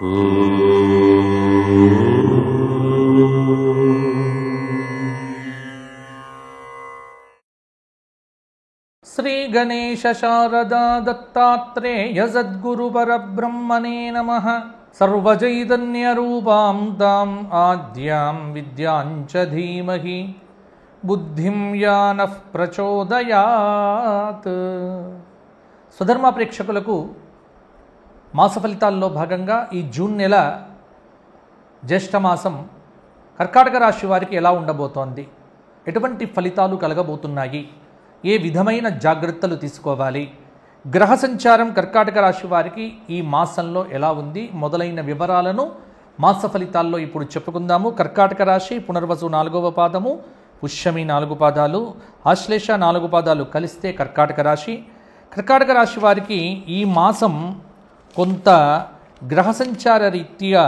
శ్రీ గణేశ శారదా దత్తాత్రేయ సద్గురు పరబ్రహ్మణే నమః. సర్వచైతన్య రూపాం తాం ఆద్యాం విద్యాంచ ధీమహి బుద్ధిం యానః ప్రచోదయాత్. స్వధర్మ ప్రేక్షకులకు మాస ఫలితాల్లో భాగంగా ఈ జూన్ నెల జ్యేష్ఠమాసం కర్కాటక రాశి వారికి ఎలా ఉండబోతోంది, ఎటువంటి ఫలితాలు కలగబోతున్నాయి, ఏ విధమైన జాగ్రత్తలు తీసుకోవాలి, గ్రహ సంచారం కర్కాటక రాశి వారికి ఈ మాసంలో ఎలా ఉంది మొదలైన వివరాలను మాస ఫలితాల్లో ఇప్పుడు చెప్పుకుందాము. కర్కాటక రాశి పునర్వసు 4వ పాదము, పుష్యమి 4 పాదాలు, ఆశ్లేష 4 పాదాలు కలిస్తే కర్కాటక రాశి. కర్కాటక రాశి వారికి ఈ మాసం కొంత గ్రహ సంచార రీత్యా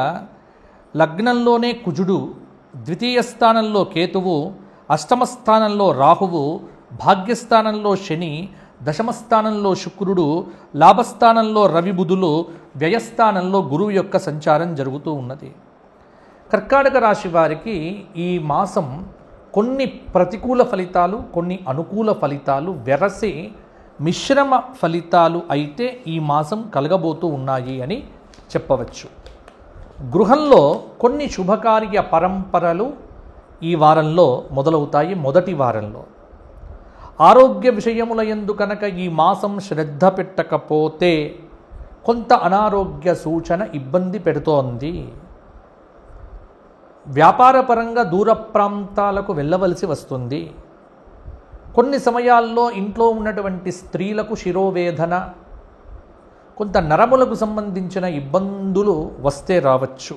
లగ్నంలోనే కుజుడు, ద్వితీయ స్థానంలో కేతువు, అష్టమ స్థానంలో రాహువు, భాగ్యస్థానంలో శని, దశమ స్థానంలో శుక్రుడు, లాభస్థానంలో రవి బుధులు, వ్యయస్థానంలో గురువు యొక్క సంచారం జరుగుతూ ఉన్నది. కర్కాటక రాశి వారికి ఈ మాసం కొన్ని ప్రతికూల ఫలితాలు, కొన్ని అనుకూల ఫలితాలు వెరసి మిశ్రమ ఫలితాలు అయితే ఈ మాసం కలగబోతూ ఉన్నాయి అని చెప్పవచ్చు. గృహంలో కొన్ని శుభకార్య పరంపరలు ఈ వారంలో మొదలవుతాయి. మొదటి వారంలో ఆరోగ్య విషయముల యందు కనుక ఈ మాసం శ్రద్ధ పెట్టకపోతే కొంత అనారోగ్య సూచన ఇబ్బంది పెడుతోంది. వ్యాపారపరంగా దూర ప్రాంతాలకు వెళ్ళవలసి వస్తుంది. కొన్ని సమయాల్లో ఇంట్లో ఉన్నటువంటి స్త్రీలకు శిరోవేదన, కొంత నరములకు సంబంధించిన ఇబ్బందులు వస్తే రావచ్చు.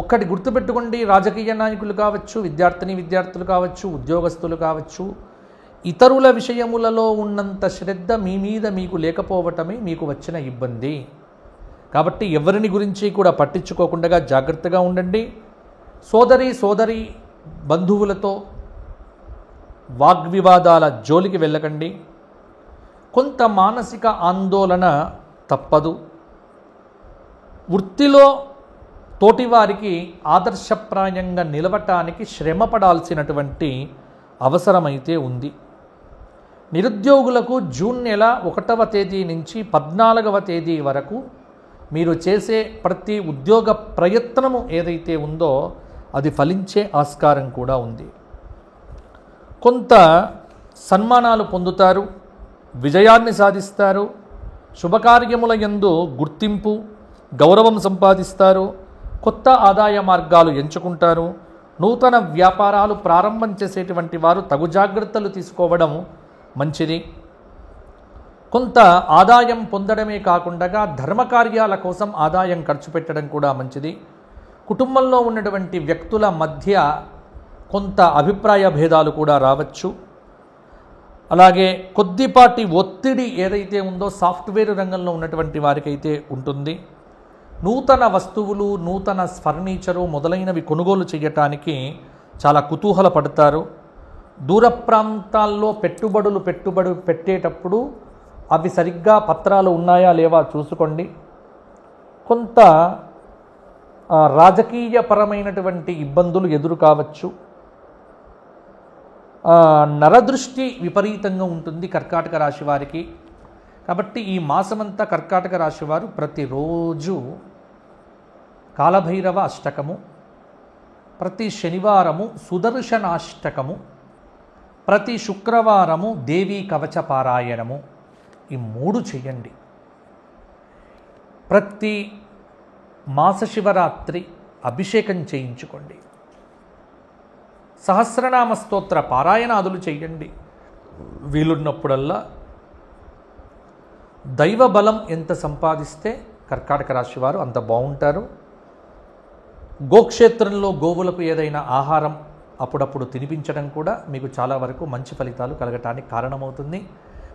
ఒక్కటి గుర్తుపెట్టుకోండి, రాజకీయ నాయకులు కావచ్చు, విద్యార్థులు కావచ్చు, ఉద్యోగస్తులు కావచ్చు, ఇతరుల విషయములలో ఉన్నంత శ్రద్ధ మీ మీద మీకు లేకపోవటమే మీకు వచ్చిన ఇబ్బంది. కాబట్టి ఎవరిని గురించి కూడా పట్టించుకోకుండా జాగ్రత్తగా ఉండండి. సోదరి బంధువులతో వాగ్వివాదాల జోలికి వెళ్ళకండి. కొంత మానసిక ఆందోళన తప్పదు. వృత్తిలో తోటివారికి ఆదర్శప్రాయంగా నిలవటానికి శ్రమ పడాల్సినటువంటి అవసరమైతే ఉంది. నిరుద్యోగులకు జూన్ నెల 1వ తేదీ నుంచి 14వ తేదీ వరకు మీరు చేసే ప్రతి ఉద్యోగ ప్రయత్నము ఏదైతే ఉందో అది ఫలించే ఆస్కారం కూడా ఉంది. కొంత సన్మానాలు పొందుతారు, విజయాన్ని సాధిస్తారు, శుభకార్యముల యందు గుర్తింపు, గౌరవం సంపాదిస్తారు, కొత్త ఆదాయ మార్గాలు ఎంచుకుంటారు. నూతన వ్యాపారాలు ప్రారంభం చేసేటువంటి వారు తగు జాగ్రత్తలు తీసుకోవడం మంచిది. కొంత ఆదాయం పొందడమే కాకుండా ధర్మకార్యాల కోసం ఆదాయం ఖర్చు పెట్టడం కూడా మంచిది. కుటుంబంలో ఉన్నటువంటి వ్యక్తుల మధ్య కొంత అభిప్రాయ భేదాలు కూడా రావచ్చు. అలాగే కొద్దిపాటి ఒత్తిడి ఏదైతే ఉందో సాఫ్ట్వేర్ రంగంలో ఉన్నటువంటి వారికైతే ఉంటుంది. నూతన వస్తువులు, నూతన ఫర్నిచరు మొదలైనవి కొనుగోలు చేయటానికి చాలా కుతూహల పడతారు. దూర ప్రాంతాల్లో పెట్టుబడులు పెట్టేటప్పుడు అవి సరిగ్గా పత్రాలు ఉన్నాయా లేవా చూసుకోండి. కొంత రాజకీయపరమైనటువంటి ఇబ్బందులు ఎదురు కావచ్చు. నరదృష్టి విపరీతంగా ఉంటుంది కర్కాటక రాశి వారికి. కాబట్టి ఈ మాసమంతా కర్కాటక రాశి వారు ప్రతిరోజు కాలభైరవ అష్టకము, ప్రతి శనివారము సుదర్శనాష్టకము, ప్రతి శుక్రవారము దేవీ కవచ పారాయణము, ఈ 3 చేయండి. ప్రతి మాస శివరాత్రి అభిషేకం చేయించుకోండి. సహస్రనామ స్తోత్ర పారాయణాదులు చేయండి. వీలున్నప్పుడల్లా దైవ బలం ఎంత సంపాదిస్తే కర్కాటక రాశి వారు అంత బాగుంటారు. గోక్షేత్రంలో గోవులకు ఏదైనా ఆహారం అప్పుడప్పుడు తినిపించడం కూడా మీకు చాలా వరకు మంచి ఫలితాలు కలగటానికి కారణమవుతుంది.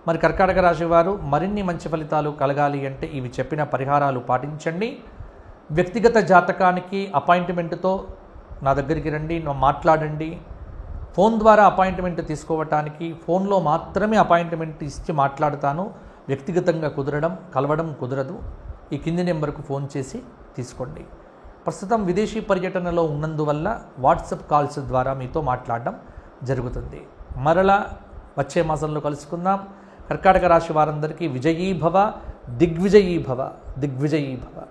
మరి కర్కాటక రాశి వారు మరిన్ని మంచి ఫలితాలు కలగాలి అంటే ఇవి చెప్పిన పరిహారాలు పాటించండి. వ్యక్తిగత జాతకానికి అపాయింట్మెంట్తో నా దగ్గరికి రండి, మాట్లాడండి. ఫోన్ ద్వారా అపాయింట్మెంట్ తీసుకోవటానికి ఫోన్లో మాత్రమే అపాయింట్మెంట్ ఇచ్చి మాట్లాడతాను. వ్యక్తిగతంగా కలవడం కుదరదు. ఈ కింది నెంబర్కు ఫోన్ చేసి తీసుకోండి. ప్రస్తుతం విదేశీ పర్యటనలో ఉన్నందువల్ల వాట్సాప్ కాల్స్ ద్వారా మీతో మాట్లాడడం జరుగుతుంది. మరలా వచ్చే మాసంలో కలుసుకుందాం. కర్కాటక రాశి వారందరికీ విజయీభవ, దిగ్విజయీభవ, దిగ్విజయీభవ.